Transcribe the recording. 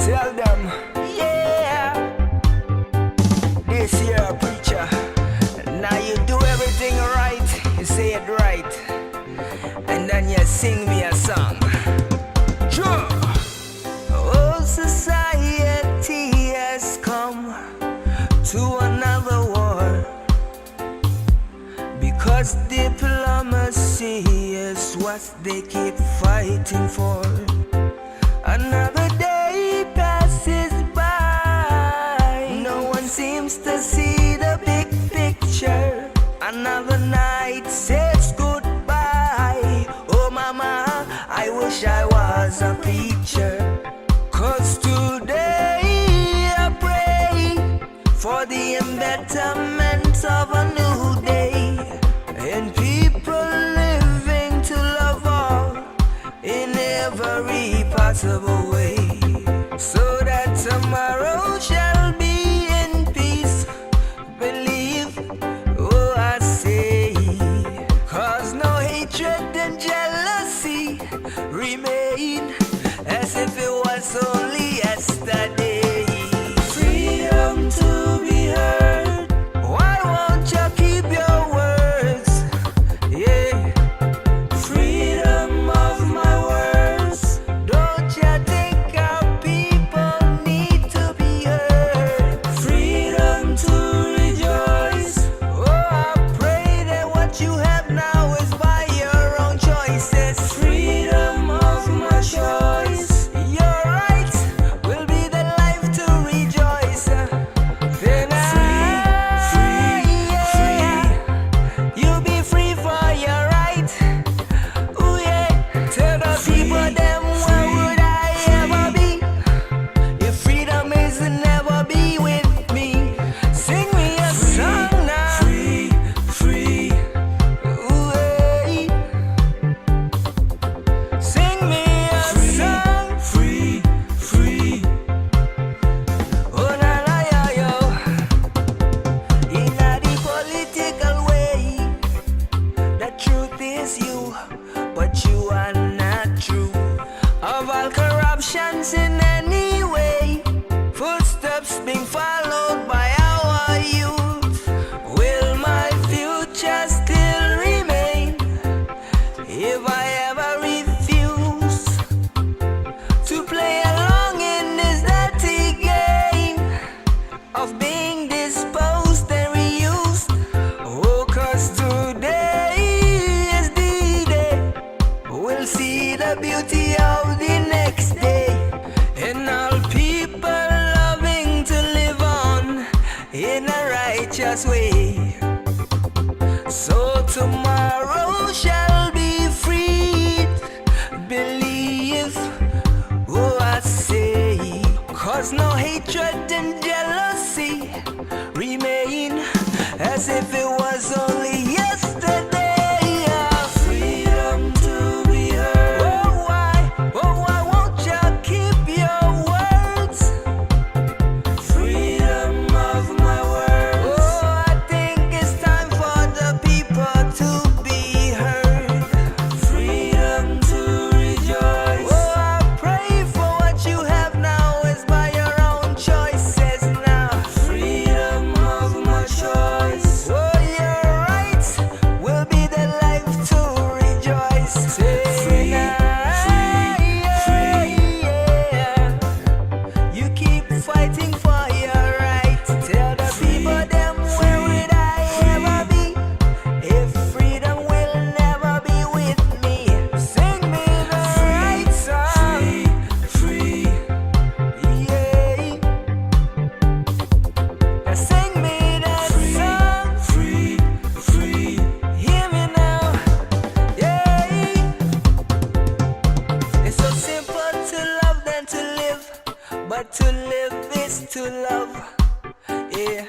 Tell them, yeah, this here a preacher. Now you do everything right, you say it right, and then you sing me a song. Sure. Oh, society has come to another war, because diplomacy is what they keep fighting for. Another day passes by, no one seems to see the big picture. Another night says goodbye. Oh mama, I wish I was a preacher, 'cause today I pray for the embetterment of a new day, and people living to love all in every possible way, so that tomorrow shall be in peace. Believe, oh I say, 'cause no hatred and jealousy remain as if it was only yesterday. Freedom to be heard, why won't you keep your words? Yeah, freedom of my words. Don't you think our people need to be heard? Freedom to rejoice. Oh, I pray that what you have now is by your own choices. Freedom of my choice. Your right will be the life to rejoice. Then you be free for your right. Ooh yeah. Tell the people them where would I ever be if freedom is to never be with me. Sing me a song now. Free, free. Ooh yeah. Sing me a song. Free, free. Oh na na yo yo. In a the political way, the truth is you, but you are not true. Of all corruptions in any way, footsteps being followed by our youth. Will my future still remain if I ever refuse to play along in this dirty game of being disposed and reused? Oh, 'cause today is the day we'll see the beauty of the next day, and all people loving to live on in a righteous way. So tomorrow shall be freed. Believe, oh I say, 'cause no hatred and jealousy remain as if it was only yesterday. Freedom to be heard. Oh why won't you keep your words? Freedom of my words. Oh, I think it's time for the people to be heard. Freedom to rejoice. Oh, I pray for what you have now is by your own choices now. Freedom of my choice. Oh, your rights will be the life to rejoice. Say yeah. You keep fighting for your right. Tell the people them where would I ever be if freedom will never be with me. Sing me the right song. Free, yeah. Sing me that song. Free, free. Hear me now, yeah. It's so simple to love than to live, but to live is to love, yeah.